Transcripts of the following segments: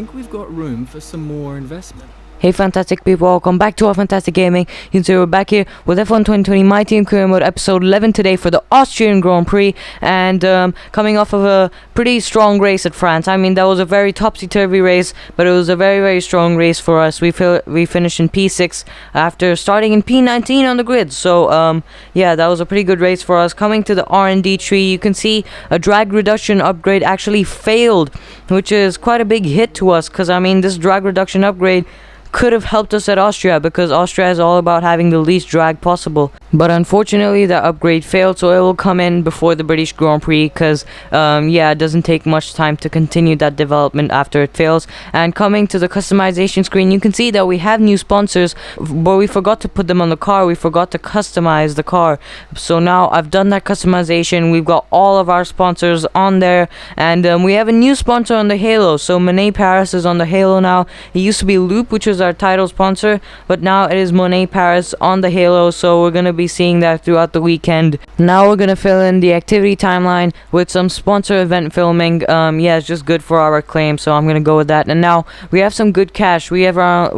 think we've got room for some more investment. Hey fantastic people, welcome back to F1ntastic Gaming. You can see we're back here with F1 2020 My Team Career Mode episode 11 today for the Austrian Grand Prix, and coming off of a pretty strong race at France. I mean, that was a very topsy-turvy race, but it was a very strong race for us. We finished in P6 after starting in P19 on the grid, so yeah, that was a pretty good race for us. Coming to the R&D tree, you can see a drag reduction upgrade actually failed, which is quite a big hit to us, because I mean, this drag reduction upgrade could have helped us at Austria, because Austria is all about having the least drag possible. But unfortunately, the upgrade failed, so it will come in before the British Grand Prix, because yeah, it doesn't take much time to continue that development after it fails. And coming to the customization screen, you can see that we have new sponsors, but we forgot to put them on the car. We forgot to customize the car. So now I've done that customization. We've got all of our sponsors on there, and we have a new sponsor on the Halo. So Monet Paris is on the Halo now. It used to be Loop, which was our title sponsor, but now it is Monet Paris on the Halo, so we're gonna be seeing that throughout the weekend. Now we're gonna fill in the activity timeline with some sponsor event filming. Yeah, it's just good for our claim, so I'm gonna go with that. And now we have some good cash. We have around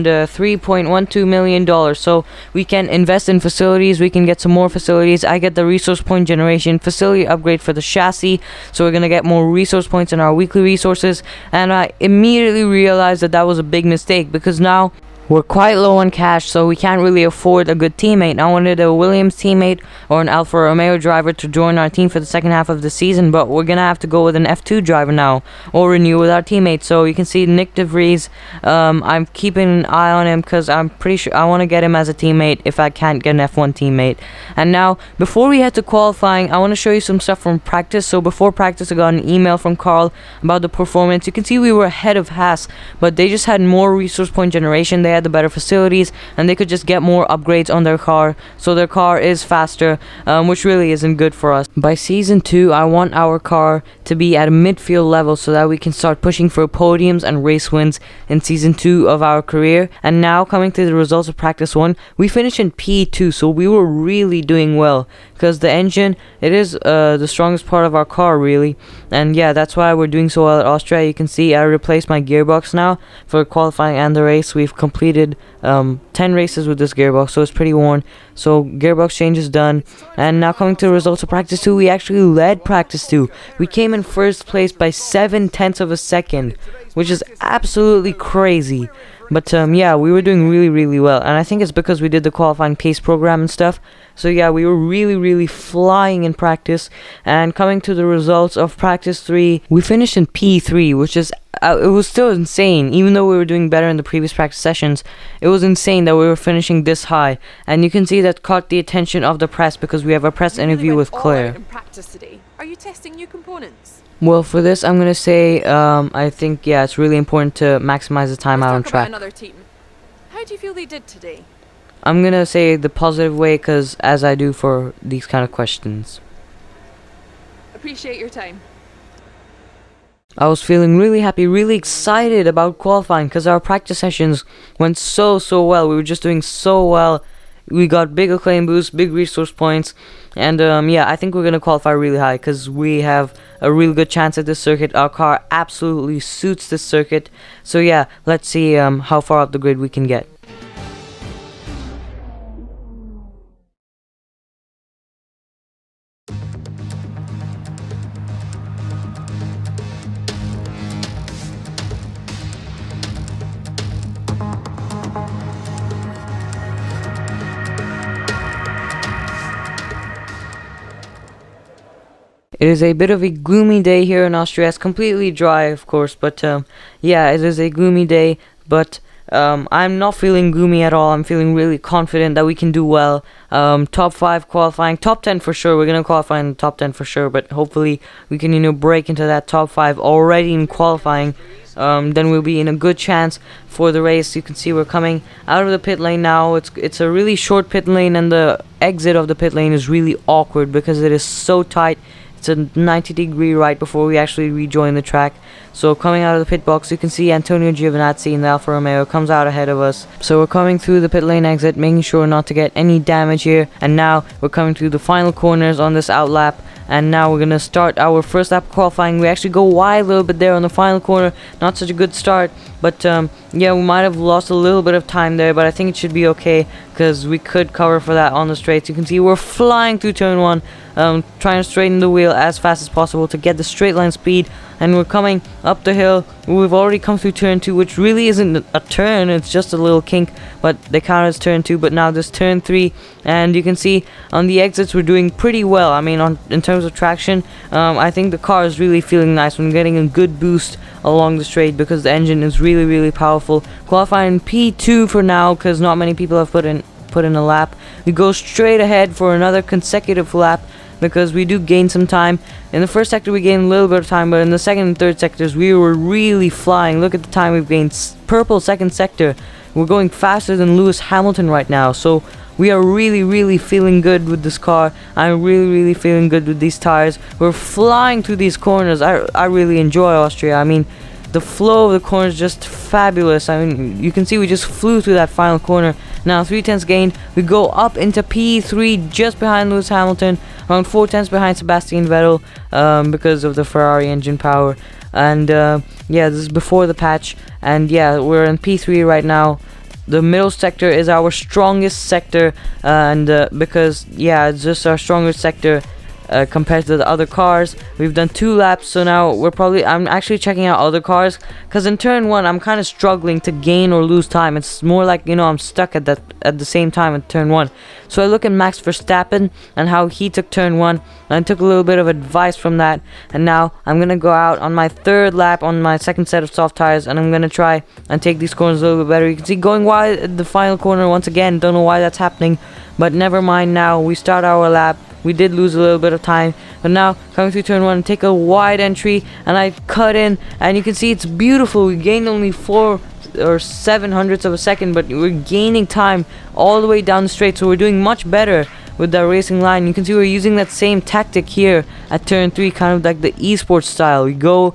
$3.12 million, so we can invest in facilities. We can get some more facilities. I get the resource point generation facility upgrade for the chassis, so we're gonna get more resource points in our weekly resources. And I immediately realized that that was a big mistake, because now we're quite low on cash, so we can't really afford a good teammate. I wanted a Williams teammate or an Alfa Romeo driver to join our team for the second half of the season, but we're gonna have to go with an F2 driver now, or renew with our teammate. So you can see Nick De Vries, I'm keeping an eye on him, because I'm pretty sure I want to get him as a teammate if I can't get an F1 teammate. And now, before we head to qualifying, I want to show you some stuff from practice. So before practice, I got an email from Carl about the performance. You can see we were ahead of Haas, but they just had more resource point generation. They had the better facilities, and they could just get more upgrades on their car, so their car is faster, which really isn't good for us. By season 2, I want our car to be at a midfield level, so that we can start pushing for podiums and race wins in season 2 of our career. And now, coming to the results of practice 1, we finished in P2, so we were really doing well, because the engine, it is the strongest part of our car, really. And yeah, that's why we're doing so well at Austria. You can see I replaced my gearbox now for qualifying and the race. We've completed 10 races with this gearbox, so it's pretty worn. So gearbox change is done. And now coming to the results of practice 2, we actually led practice 2. We came in first place by 7/10 of a second, which is absolutely crazy. But yeah, we were doing really well, and I think it's because we did the qualifying pace program and stuff. So yeah, we were really flying in practice. And coming to the results of practice 3, we finished in P3, which is it was still insane. Even though we were doing better in the previous practice sessions, it was insane that we were finishing this high. And you can see that caught the attention of the press, because we have a press interview with Claire. In practice today. Are you testing new components? Well, for this, I'm gonna say I think, yeah, it's really important to maximize the time out on track. Another team. How do you feel they did today? I'm gonna say the positive way, because as I do for these kind of questions. Appreciate your time. I was feeling really happy, really excited about qualifying, because our practice sessions went so well. We were just doing so well. We got big acclaim boosts, big resource points, and yeah, I think we're gonna qualify really high, because we have a real good chance at this circuit. Our car absolutely suits this circuit. So yeah, let's see how far up the grid we can get. It is a bit of a gloomy day here in Austria. It's completely dry, of course, but yeah, it is a gloomy day, but I'm not feeling gloomy at all. I'm feeling really confident that we can do well. Top 5 qualifying, top 10 for sure. We're gonna qualify in the top 10 for sure, but hopefully we can, you know, break into that top 5 already in qualifying. Then we'll be in a good chance for the race. You can see we're coming out of the pit lane now. It's a really short pit lane, and the exit of the pit lane is really awkward because it is so tight. It's a 90-degree right before we actually rejoin the track. So coming out of the pit box, you can see Antonio Giovinazzi in the Alfa Romeo comes out ahead of us. So we're coming through the pit lane exit, making sure not to get any damage here. And now we're coming through the final corners on this outlap. and now we're gonna start our first lap qualifying. We actually go wide a little bit there on the final corner. Not such a good start, but yeah, we might have lost a little bit of time there, but I think it should be okay because we could cover for that on the straights. You can see we're flying through turn 1, trying to straighten the wheel as fast as possible to get the straight line speed, and we're coming up the hill. We've already come through turn 2, which really isn't a turn, it's just a little kink, but they count as turn 2. But now this turn 3, and you can see on the exits we're doing pretty well. I mean, in terms of traction, I think the car is really feeling nice. We're getting a good boost along the straight because the engine is really powerful. Qualifying P2 for now because not many people have put in a lap. We go straight ahead for another consecutive lap because we do gain some time. In the first sector we gained a little bit of time, but in the second and third sectors we were really flying. Look at the time we've gained. Purple second sector, we're going faster than Lewis Hamilton right now, so we are really feeling good with this car. I'm really feeling good with these tires. We're flying through these corners. I really enjoy Austria. I mean, the flow of the corner is just fabulous. I mean, you can see we just flew through that final corner. Now 3/10 gained. We go up into P3 just behind Lewis Hamilton, around 4/10 behind Sebastian Vettel because of the Ferrari engine power. And yeah, this is before the patch. And yeah, we're in P3 right now. The middle sector is our strongest sector, and because yeah, it's just our strongest sector compared to the other cars. We've done 2 laps, so now I'm actually checking out other cars, because in turn 1 I'm kind of struggling to gain or lose time. It's more like, you know, I'm stuck at the same time at turn 1. So I look at Max Verstappen and how he took turn 1, and I took a little bit of advice from that, and now I'm gonna go out on my 3rd lap on my 2nd set of soft tires, and I'm gonna try and take these corners a little bit better. You can see going wide at the final corner once again. Don't know why that's happening, but never mind. Now we start our lap. We did lose a little bit of time, but now coming through turn 1, take a wide entry, and I cut in, and you can see it's beautiful. We gained only 4 or 7 hundredths of a second, but we're gaining time all the way down the straight, so we're doing much better with that racing line. You can see we're using that same tactic here at turn 3, kind of like the esports style. We go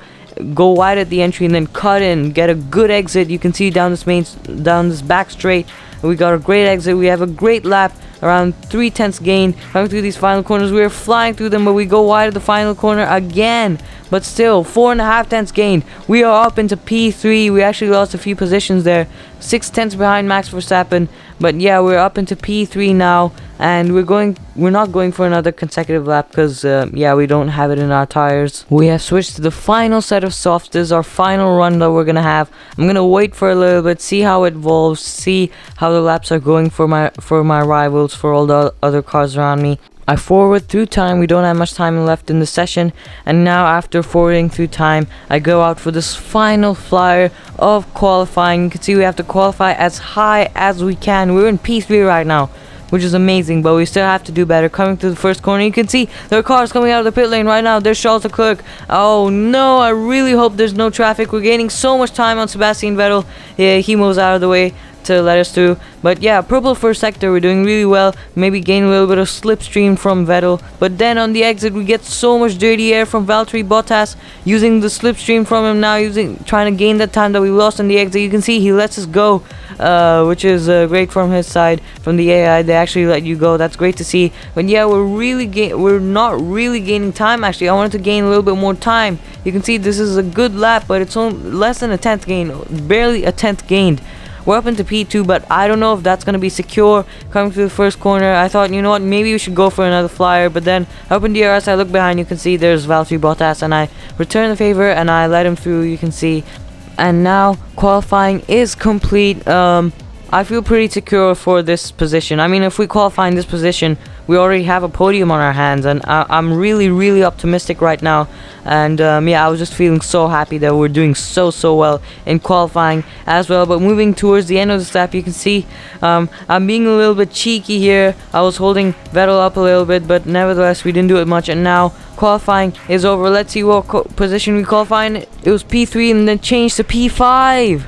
wide at the entry and then cut in, get a good exit. You can see down this back straight, we got a great exit. We have a great lap, around 3/10 gain. Coming through these final corners, we are flying through them, but we go wide at the final corner again. But still, 4.5 tenths gained. We are up into P3. We actually lost a few positions there. 6 tenths behind Max Verstappen. But yeah, we're up into P3 now, and we're not going for another consecutive lap because yeah, we don't have it in our tires. We have switched to the final set of softs. This is our final run that we're gonna have. I'm gonna wait for a little bit, see how it evolves, see how the laps are going for my rivals, for all the other cars around me. I forward through time. We don't have much time left in the session, and now after forwarding through time, I go out for this final flyer of qualifying. You can see we have to qualify as high as we can. We're in P3 right now, which is amazing, but we still have to do better. Coming through the first corner, you can see there are cars coming out of the pit lane right now. There's Charles Leclerc. Oh no, I really hope there's no traffic. We're gaining so much time on Sebastian Vettel. Yeah, he moves out of the way to let us through. But yeah, purple first sector, we're doing really well. Maybe gain a little bit of slipstream from Vettel, but then on the exit we get so much dirty air from Valtteri Bottas, using the slipstream from him now, trying to gain that time that we lost on the exit. You can see he lets us go, which is great from his side. From the AI, they actually let you go. That's great to see. But yeah, we're not really gaining time. Actually, I wanted to gain a little bit more time. You can see this is a good lap, but it's only less than a 10th gain, barely a 10th gained. We're up into P2, but I don't know if that's going to be secure. Coming through the first corner, I thought, you know what, maybe we should go for another flyer. But then, up in DRS, I look behind, you can see there's Valtteri Bottas, and I return the favor, and I let him through, you can see. And now, qualifying is complete. I feel pretty secure for this position. I mean, if we qualify in this position, we already have a podium on our hands, and I'm really optimistic right now. And yeah, I was just feeling so happy that we're doing so well in qualifying as well. But moving towards the end of this lap, you can see I'm being a little bit cheeky here. I was holding Vettel up a little bit, but nevertheless we didn't do it much. And now qualifying is over. Let's see what position we qualify in. It was P3 and then changed to P5.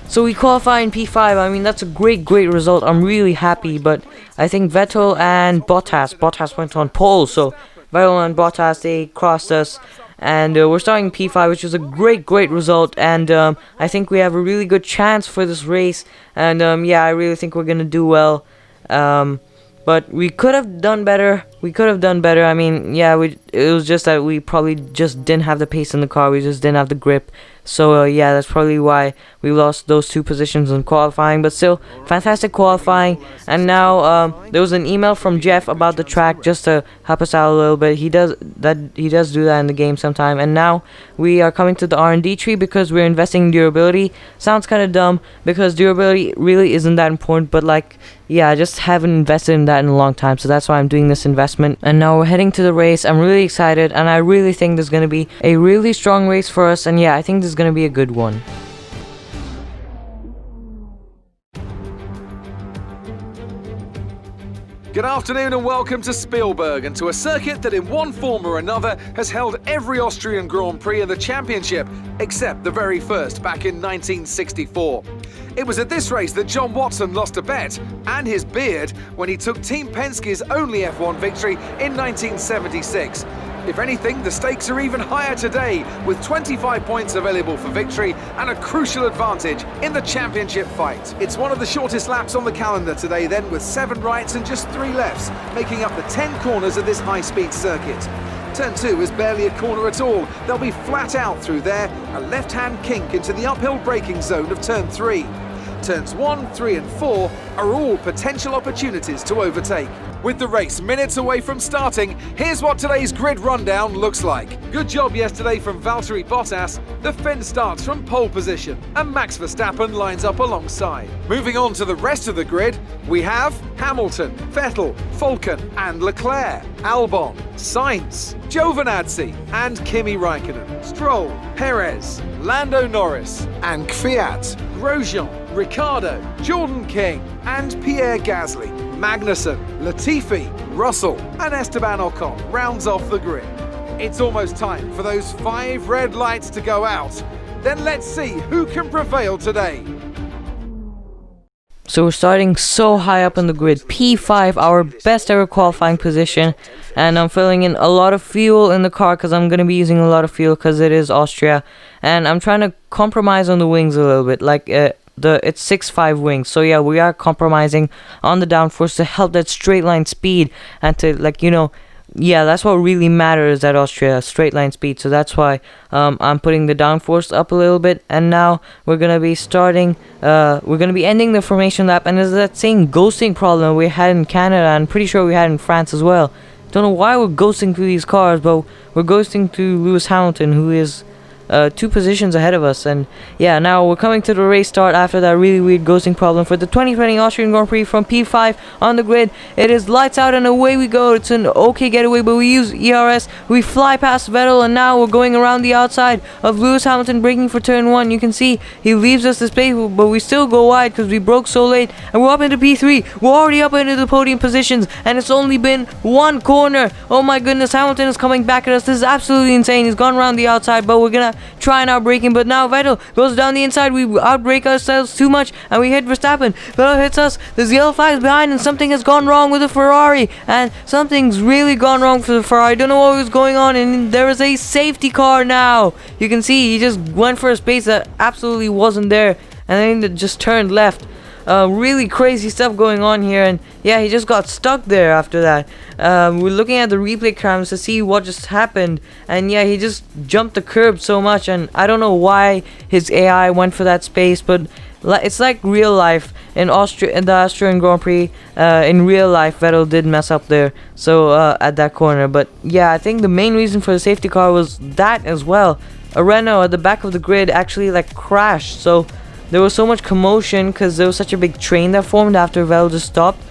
So we qualify in P5. I mean, that's a great result. I'm really happy. But I think Vettel and Bottas went on pole. So Vettel and Bottas, they crossed us. And we're starting P5, which is a great result. And I think we have a really good chance for this race. And yeah, I really think we're going to do well. But we could have done better. we could have done better. I mean, yeah, it was just that we probably just didn't have the pace in the car. We just didn't have the grip. So yeah, that's probably why we lost those 2 positions in qualifying. But still, fantastic qualifying. And now there was an email from Jeff about the track just to help us out a little bit. He does do that in the game sometime. And now we are coming to the R&D tree because we're investing in durability. Sounds kind of dumb because durability really isn't that important, but like, yeah, I just haven't invested in that in a long time, so that's why I'm doing this investment. And now we're heading to the race. I'm really excited, and I really think there's going to be a really strong race for us, and yeah, I think this is going to be a good one. Good afternoon and welcome to Spielberg, and to a circuit that in one form or another has held every Austrian Grand Prix in the championship, except the very first back in 1964. It was at this race that John Watson lost a bet and his beard when he took Team Penske's only F1 victory in 1976. If anything, the stakes are even higher today, with 25 points available for victory and a crucial advantage in the championship fight. It's one of the shortest laps on the calendar today then, with 7 rights and just 3 lefts, making up the 10 corners of this high-speed circuit. Turn 2 is barely a corner at all. They'll be flat out through there, a left-hand kink into the uphill braking zone of Turn 3. Turns 1, 3 and 4 are all potential opportunities to overtake. With the race minutes away from starting, here's what today's grid rundown looks like. Good job yesterday from Valtteri Bottas. The Finn starts from pole position and Max Verstappen lines up alongside. Moving on to the rest of the grid, we have Hamilton, Vettel, Falcon and Leclerc, Albon, Sainz, Giovinazzi and Kimi Raikkonen, Stroll, Perez, Lando Norris and Kvyat, Grosjean, Ricciardo, Jordan King and Pierre Gasly, Magnussen, Latifi, Russell and Esteban Ocon rounds off the grid. It's almost time for those 5 red lights to go out. Then let's see who can prevail today. So we're starting so high up on the grid, P5, our best ever qualifying position, and I'm filling in a lot of fuel in the car because I'm going to be using a lot of fuel because it is Austria, and I'm trying to compromise on the wings a little bit, like it's 6.5 wings, so yeah, we are compromising on the downforce to help that straight line speed and to, like, you know, yeah, that's what really matters at Austria, straight line speed. So that's why I'm putting the downforce up a little bit. And now we're gonna be starting, we're gonna be ending the formation lap. And there's that same ghosting problem we had in Canada, and pretty sure we had in France as well. Don't know why we're ghosting through these cars, but we're ghosting through Lewis Hamilton, who is 2 positions ahead of us. And yeah, now we're coming to the race start after that really weird ghosting problem for the 2020 Austrian Grand Prix from P5 on the grid. It is lights out and away we go. It's an okay getaway, but we use ERS. We fly past Vettel, and now we're going around the outside of Lewis Hamilton, braking for turn 1. You can see he leaves us this space, but we still go wide because we broke so late, and we're up into P3. We're already up into the podium positions, and it's only been 1 corner. Oh my goodness, Hamilton is coming back at us. This is absolutely insane. He's gone around the outside, but we're gonna try and outbraking, but now Vettel goes down the inside. We outbrake ourselves too much and we hit Verstappen. Vettel hits us. There's yellow flags behind, and something has gone wrong with the Ferrari, and something's really gone wrong for the Ferrari. I don't know what was going on, and there is a safety car now. You can see he just went for a space that absolutely wasn't there, and then it just turned left. Really crazy stuff going on here, and yeah, he just got stuck there after that. We're looking at the replay cams to see what just happened, and yeah, he just jumped the curb so much, and I don't know why his AI went for that space, but it's like real life in Austria, in the Austrian Grand Prix. In real life, Vettel did mess up there, so at that corner. But yeah, I think the main reason for the safety car was that as well. A Renault at the back of the grid actually like crashed, so there was so much commotion because there was such a big train that formed after Vettel just stopped.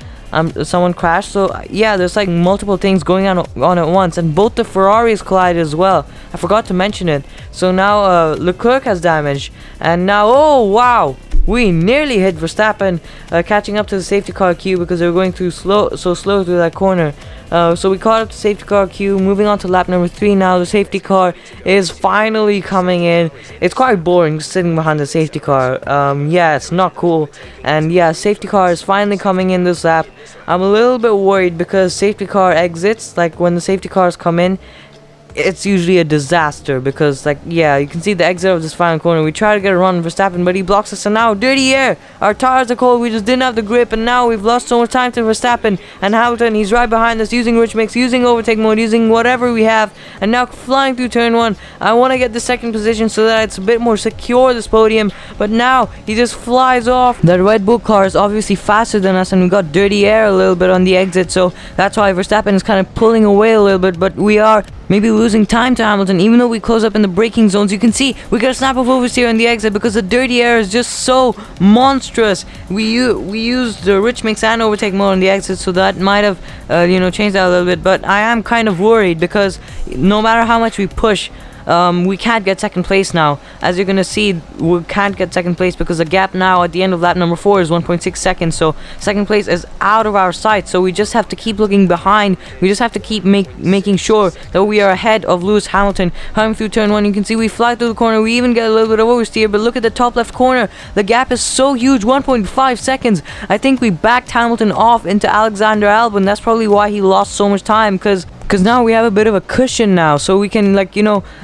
Someone crashed. So yeah, there's like multiple things going on at once, and both the Ferraris collided as well. I forgot to mention it. So now Leclerc has damage, and now, oh wow, we nearly hit Verstappen, catching up to the safety car queue because they were going through so slow through that corner. So we caught up to safety car queue. Moving on to lap number 3 now. The safety car is finally coming in. It's quite boring just sitting behind the safety car. Yeah, it's not cool. And yeah, safety car is finally coming in this lap. I'm a little bit worried because safety car exits, like when the safety cars come in, it's usually a disaster because, like, yeah, you can see the exit of this final corner. We try to get a run on Verstappen, but he blocks us, and now dirty air. Our tires are cold. We just didn't have the grip, and now we've lost so much time to Verstappen and Hamilton. He's right behind us, using rich mix, using overtake mode, using whatever we have, and now flying through turn 1. I want to get the second position so that it's a bit more secure, this podium, but now he just flies off. The Red Bull car is obviously faster than us, and we got dirty air a little bit on the exit, so that's why Verstappen is kind of pulling away a little bit, but we are maybe losing time to Hamilton. Even though we close up in the braking zones, you can see we got a snap of oversteer on the exit because the dirty air is just so monstrous. We used the rich mix and overtake mode on the exit, so that might have changed that a little bit, but I am kind of worried because no matter how much we push, we can't get second place now. As you're gonna see, we can't get second place because the gap now at the end of lap number 4 is 1.6 seconds, so second place is out of our sight. So we just have to keep looking behind. We just have to keep making sure that we are ahead of Lewis Hamilton. Coming through turn 1, you can see we fly through the corner. We even get a little bit of oversteer, but look at the top left corner. The gap is so huge, 1.5 seconds. I think we backed Hamilton off into Alexander Albon. That's probably why he lost so much time, because now we have a bit of a cushion now, so we can, like,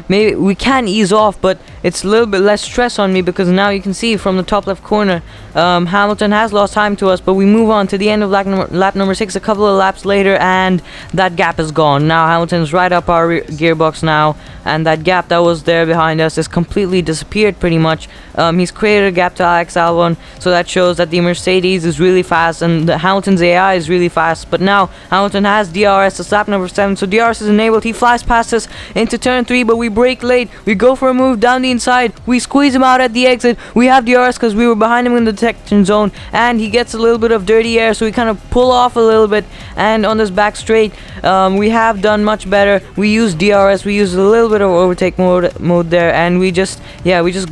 maybe we can ease off, but it's a little bit less stress on me because now you can see from the top left corner, Hamilton has lost time to us, but we move on to the end of lap number 6 a couple of laps later, and that gap is gone. Now Hamilton's right up our gearbox now, and that gap that was there behind us is completely disappeared pretty much. He's created a gap to Alex Albon, so that shows that the Mercedes is really fast and the Hamilton's AI is really fast. But now Hamilton has DRS, it's lap number 7, so DRS is enabled. He flies past us into turn 3, but we brake late. We go for a move down the inside, we squeeze him out at the exit. We have DRS because we were behind him in the detection zone, and he gets a little bit of dirty air, so we kind of pull off a little bit. And on this back straight, we have done much better. We used DRS, we used a little bit of overtake mode there, and we just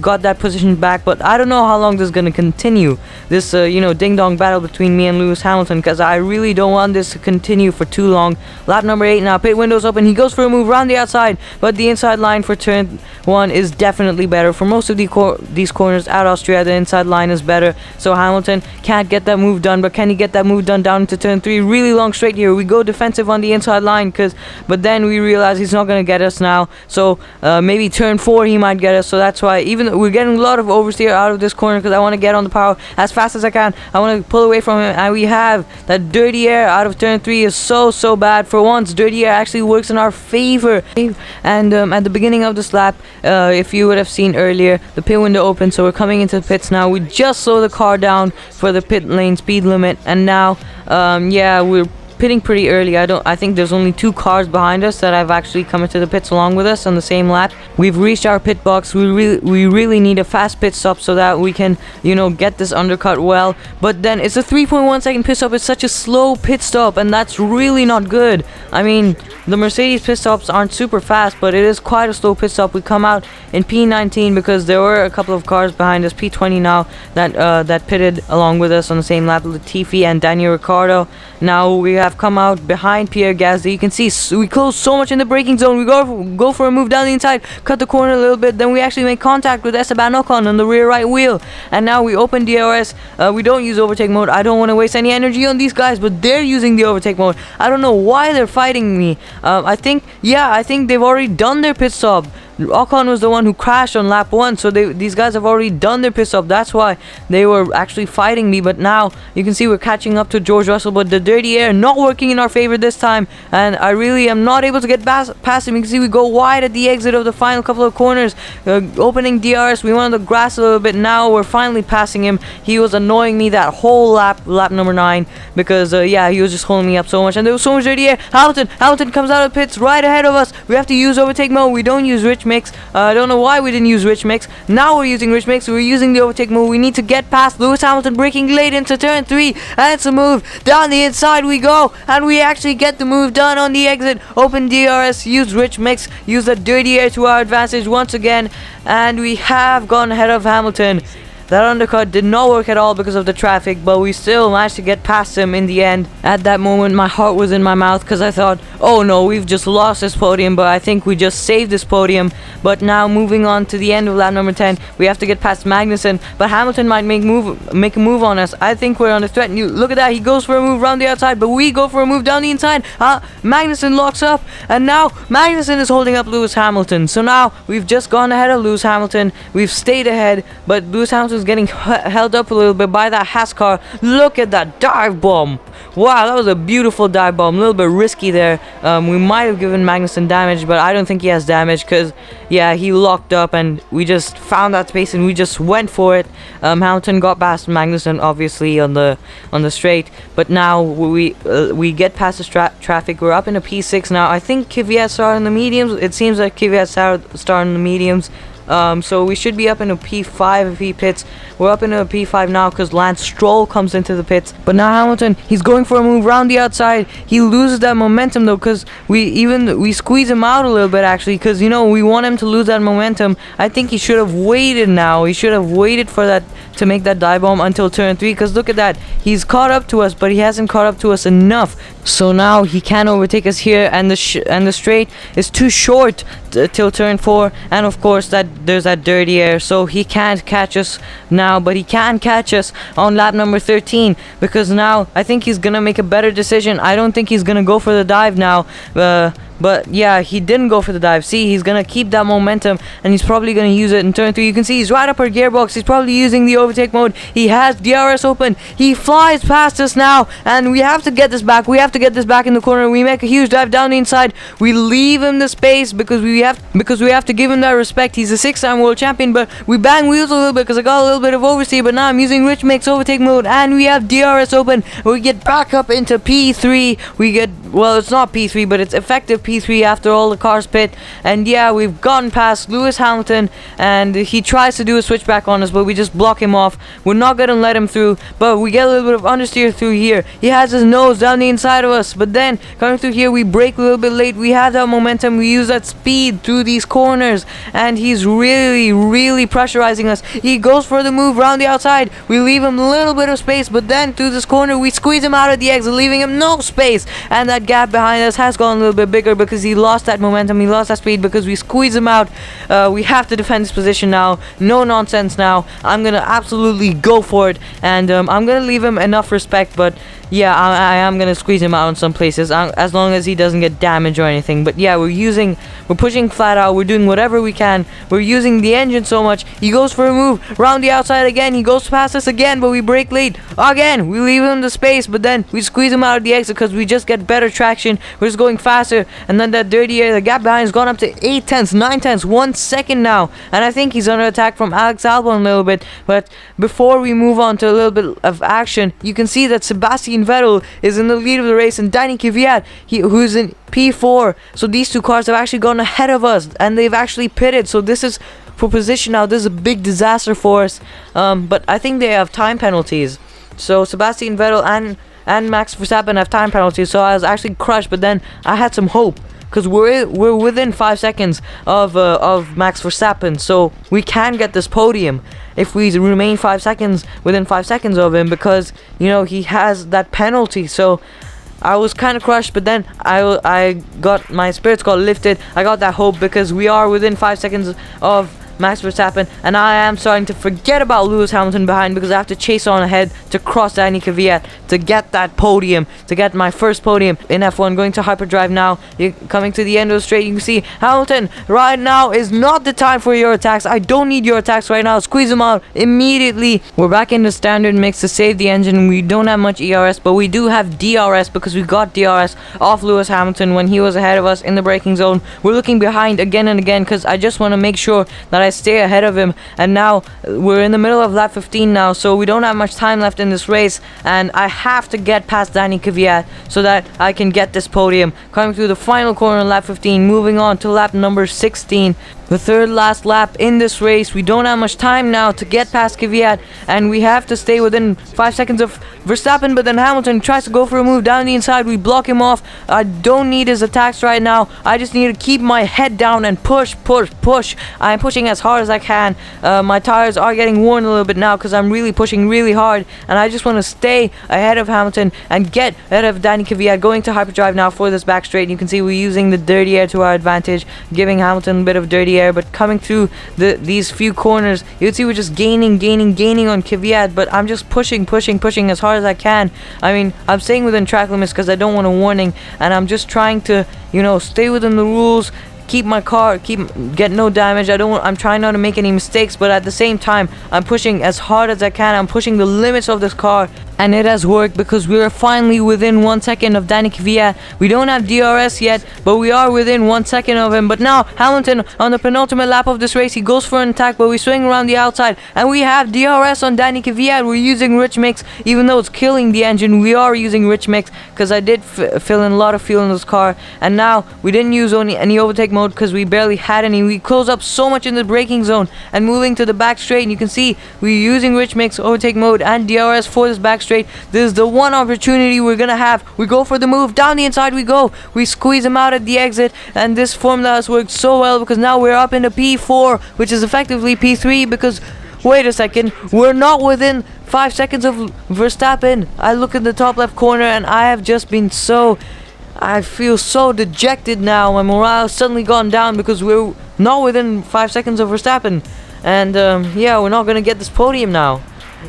got that position back. But I don't know how long this is going to continue, this ding dong battle between me and Lewis Hamilton, because I really don't want this to continue for too long. Lap number 8 now, pit windows open. He goes for a move around the outside, but the inside line for turn 1 is definitely better. For most of these corners at Austria, the inside line is better, so Hamilton can't get that move done. But can he get that move done down into turn 3? Really long straight here. We go defensive on the inside line, but then we realize he's not going to get us now, so maybe turn 4 he might get us. So that's why, even though we're getting a lot of oversteer out of this corner, because I want to get on the power as fast as I can. I want to pull away from him, and we have that dirty air out of turn 3 is so bad. For once, dirty air actually works in our favor. And at the beginning of this lap, if you would have seen earlier, the pit window opened, so we're coming into the pits now. We just slow the car down for the pit lane speed limit, and now we're pitting pretty early. I think there's only 2 cars behind us that have actually come into the pits along with us on the same lap. We've reached our pit box. We really need a fast pit stop so that we can get this undercut well. But then it's a 3.1 second pit stop. It's such a slow pit stop, and that's really not good. I mean, the Mercedes pit stops aren't super fast, but it is quite a slow pit stop. We come out in P19 because there were a couple of cars behind us, P20 now, that pitted along with us on the same lap, Latifi and Daniel Ricciardo. Now we have come out behind Pierre Gasly. You can see we close so much in the braking zone. We go for a move down the inside, cut the corner a little bit, then we actually make contact with Esteban Ocon on the rear right wheel, and now we open DRS. We don't use overtake mode. I don't want to waste any energy on these guys, but they're using the overtake mode. I don't know why they're fighting me. I think they've already done their pit stop. Ocon was the one who crashed on lap 1, so these guys have already done their pit stop. That's why they were actually fighting me. But now you can see we're catching up to George Russell, but the dirty air not working in our favor this time, and I really am not able to get past him. You can see we go wide at the exit of the final couple of corners, opening DRS. We wanted to grass a little bit. Now we're finally passing him. He was annoying me that whole lap number 9, because he was just holding me up so much, and there was so much dirty air. Hamilton comes out of the pits right ahead of us. We have to use overtake mode. We don't use rich mix. I don't know why we didn't use rich mix. Now we're using rich mix. We're using the overtake move. We need to get past Lewis Hamilton, braking late into turn 3, and it's a move down the inside we go, and we actually get the move done on the exit. Open DRS, use rich mix, use the dirty air to our advantage once again, and we have gone ahead of Hamilton. That undercut did not work at all because of the traffic, but we still managed to get past him in the end. At that moment, my heart was in my mouth because I thought, oh no, we've just lost this podium, but I think we just saved this podium. But now moving on to the end of lap number 10, we have to get past Magnussen, but Hamilton might make a move on us. I think we're under threat. And you look at that, he goes for a move around the outside, but we go for a move down the inside. Magnussen locks up, and now Magnussen is holding up Lewis Hamilton. So now we've just gone ahead of Lewis Hamilton. We've stayed ahead, but Lewis Hamilton's getting held up a little bit by that Haas car. Look at that dive bomb. Wow, that was a beautiful dive bomb. A little bit risky there. We might have given Magnussen damage, but I don't think he has damage because, yeah, he locked up and we just found that space and we just went for it. Hamilton got past Magnussen, obviously, on the straight, but now we get past the traffic. We're up in a P6 now. I think Kvyat started in the mediums. It seems like Kvyat started in the mediums. So we should be up in a P5 if he pits. We're up in a P5 now because Lance Stroll comes into the pits. But now Hamilton, he's going for a move around the outside. He loses that momentum though because we squeeze him out a little bit actually because, you know, we want him to lose that momentum. I think he should have waited now. He should have waited for that to make that dive bomb until turn 3 because look at that. He's caught up to us, but he hasn't caught up to us enough. So now he can't overtake us here, and the straight is too short till turn 4, and of course there's that dirty air, so he can't catch us now, but he can catch us on lap number 13 because now I think he's gonna make a better decision. I don't think he's gonna go for the dive now. But yeah, he didn't go for the dive. See, he's gonna keep that momentum and he's probably gonna use it in turn 3. You can see he's right up our gearbox. He's probably using the overtake mode. He has DRS open. He flies past us now, and we have to get this back. We have to get this back in the corner. We make a huge dive down the inside. We leave him the space because we have to give him that respect. He's a 6-time world champion, but we bang wheels a little bit because I got a little bit of oversteer. But now I'm using Rich Mix overtake mode, and we have DRS open. We get back up into P3. We get, well, it's not P3, but it's effective P3 after all the cars pit. And yeah, we've gotten past Lewis Hamilton, and he tries to do a switchback on us, but we just block him off. We're not gonna let him through, but we get a little bit of understeer through here. He has his nose down the inside of us, but then coming through here we brake a little bit late. We have that momentum, we use that speed through these corners, and he's really pressurizing us. He goes for the move around the outside. We leave him a little bit of space, but then through this corner we squeeze him out of the exit, leaving him no space, and that gap behind us has gone a little bit bigger because he lost that momentum, he lost that speed because we squeeze him out. We have to defend this position now. No nonsense now. I'm gonna absolutely go for it, and I'm gonna leave him enough respect, but yeah, I am gonna squeeze him out in some places as long as he doesn't get damage or anything. But yeah, we're pushing flat out, we're doing whatever we can, we're using the engine so much. He goes for a move around the outside again, he goes past us again, but we brake late again. We leave him the space, but then we squeeze him out of the exit because we just get better traction. We're just going faster, and then that dirty air, the gap behind has gone up to 8 tenths, 9 tenths, 1 second now, and I think he's under attack from Alex Albon a little bit. But before we move on to a little bit of action, you can see that Sebastian Vettel is in the lead of the race, and Danny Kvyat, who's in P4. So these two cars have actually gone ahead of us, and they've actually pitted. So this is for position now. This is a big disaster for us. But I think they have time penalties. So Sebastian Vettel and Max Verstappen have time penalties. So I was actually crushed, but then I had some hope because we're within 5 seconds of Max Verstappen, so we can get this podium if we remain within 5 seconds of him, because you know he has that penalty. So I was kind of crushed, but then I got my spirits got lifted. I got that hope because we are within 5 seconds of Max Verstappen, and I am starting to forget about Lewis Hamilton behind because I have to chase on ahead to cross Danny Kvyat to get that podium, to get my first podium in F1. Going to hyperdrive now. You're coming to the end of the straight. You can see Hamilton, right now is not the time for your attacks. I don't need your attacks right now. Squeeze them out immediately. We're back in the standard mix to save the engine. We don't have much ERS, but we do have DRS because we got DRS off Lewis Hamilton when he was ahead of us in the braking zone. We're looking behind again and again because I just want to make sure that I stay ahead of him. And now we're in the middle of lap 15 now, so we don't have much time left in this race, and I have to get past Danny Kvyat so that I can get this podium. Coming through the final corner in lap 15, moving on to lap number 16. the third last lap in this race. We don't have much time now to get past Kvyat, and we have to stay within 5 seconds of Verstappen, but then Hamilton tries to go for a move down the inside. We block him off. I don't need his attacks right now. I just need to keep my head down and push. I'm pushing as hard as I can. My tires are getting worn a little bit now because I'm really pushing really hard, and I just want to stay ahead of Hamilton and get ahead of Danny Kvyat. Going to hyperdrive now for this back straight. You can see we're using the dirty air to our advantage, giving Hamilton a bit of dirty air, but coming through these few corners, you can see we're just gaining on Kvyat, but I'm just pushing as hard as I can. I mean, I'm staying within track limits because I don't want a warning, and I'm just trying to, you know, stay within the rules, keep my car, get no damage. I'm trying not to make any mistakes, but at the same time, I'm pushing as hard as I can. I'm pushing the limits of this car, and it has worked because we are finally within 1 second of Danny Kvyat. We don't have DRS yet, but we are within 1 second of him. But now Hamilton, on the penultimate lap of this race, he goes for an attack, but we swing around the outside, and we have DRS on Danny Kvyat. We're using rich mix, even though it's killing the engine. We are using rich mix because I did fill in a lot of fuel in this car, and now we didn't use any overtake mode because we barely had any. We close up so much in the braking zone and moving to the back straight, and you can see we're using rich mix, overtake mode, and DRS for this back straight. This is the one opportunity we're gonna have. We go for the move down the inside. We squeeze him out at the exit, and this formula has worked so well because now we're up into P4, which is effectively P3, because wait a second, we're not within 5 seconds of Verstappen. I look in the top left corner, and I feel so dejected now. My morale has suddenly gone down because we're not within 5 seconds of Verstappen, and yeah, we're not gonna get this podium now.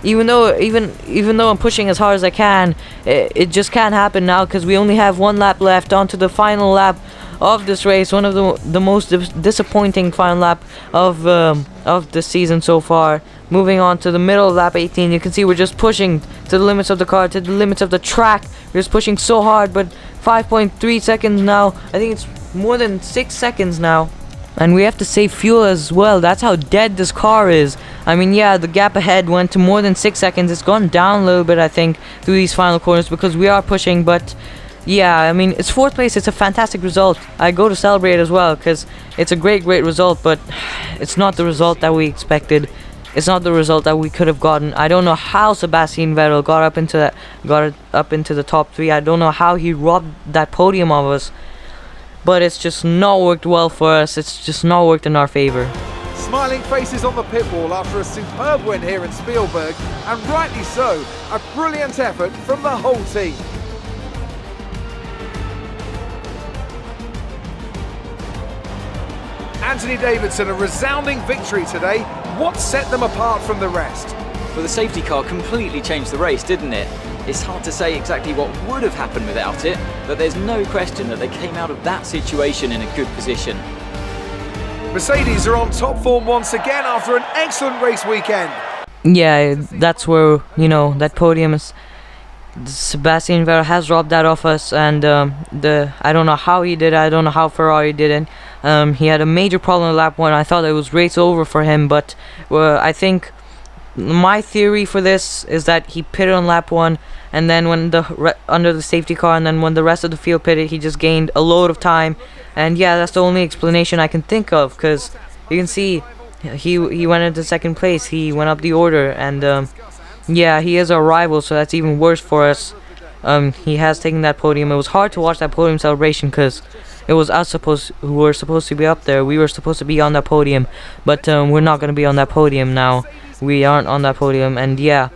Even though I'm pushing as hard as I can, it just can't happen now because we only have 1 lap left onto the final lap of this race. One of the most disappointing final lap of the season so far. Moving on to the middle of lap 18, you can see we're just pushing to the limits of the car, to the limits of the track. We're just pushing so hard, but 5.3 seconds now. I think it's more than 6 seconds now. And we have to save fuel as well. That's how dead this car is. I mean, yeah, the gap ahead went to more than 6 seconds. It's gone down a little bit, I think, through these final corners because we are pushing. But yeah, I mean, it's 4th place. It's a fantastic result. I go to celebrate as well because it's a great result, but it's not the result that we expected. It's not the result that we could have gotten. I don't know how Sebastian Vettel got up into the top 3. I don't know how he robbed that podium of us. But it's just not worked well for us. It's just not worked in our favor. Smiling faces on the pit wall after a superb win here in Spielberg, and rightly so. A brilliant effort from the whole team. Anthony Davidson, a resounding victory today. What set them apart from the rest? Well, the safety car completely changed the race, didn't it? It's hard to say exactly what would have happened without it, but there's no question that they came out of that situation in a good position. Mercedes are on top form once again after an excellent race weekend. Yeah, that's where, you know, that podium is. Sebastian Vettel has robbed that off us, and I don't know how he did it. I don't know how Ferrari did it. He had a major problem in lap 1. I thought it was race over for him, but I think my theory for this is that he pitted on lap 1, and then when under the safety car, and then when the rest of the field pitted, he just gained a load of time. And yeah, that's the only explanation I can think of, because you can see he went into 2nd place. He went up the order, and yeah, he is our rival, so that's even worse for us. He has taken that podium. It was hard to watch that podium celebration because it was us who were supposed to be up there. We were supposed to be on that podium, but we're not going to be on that podium now. We aren't on that podium, and yeah,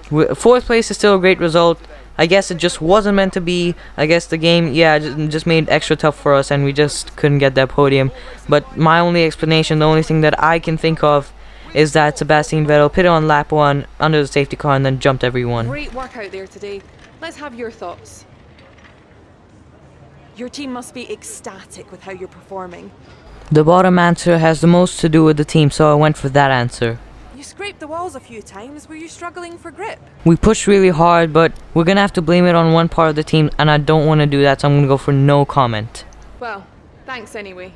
4th place is still a great result. I guess it just wasn't meant to be. I guess the game, yeah, just made it extra tough for us, and we just couldn't get that podium. But my only explanation, the only thing that I can think of, is that Sebastian Vettel pitted on lap 1 under the safety car and then jumped everyone. Great work out there today. Let's have your thoughts. Your team must be ecstatic with how you're performing. The bottom answer has the most to do with the team, so I went for that answer. You scraped the walls a few times. Were you struggling for grip? We pushed really hard, but we're gonna have to blame it on one part of the team, and I don't want to do that, so I'm gonna go for no comment. Well, thanks anyway.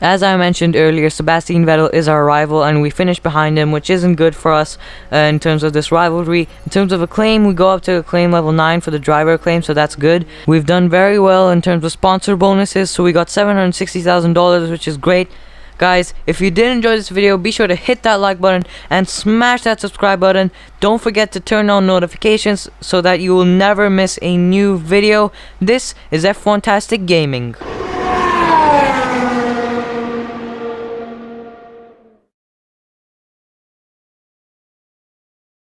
As I mentioned earlier, Sebastian Vettel is our rival and we finished behind him, which isn't good for us in terms of this rivalry. In terms of acclaim, we go up to acclaim level 9 for the driver acclaim, so that's good. We've done very well in terms of sponsor bonuses, so we got $760,000, which is great. Guys, if you did enjoy this video, be sure to hit that like button and smash that subscribe button. Don't forget to turn on notifications so that you will never miss a new video. This is F1ntastic Gaming.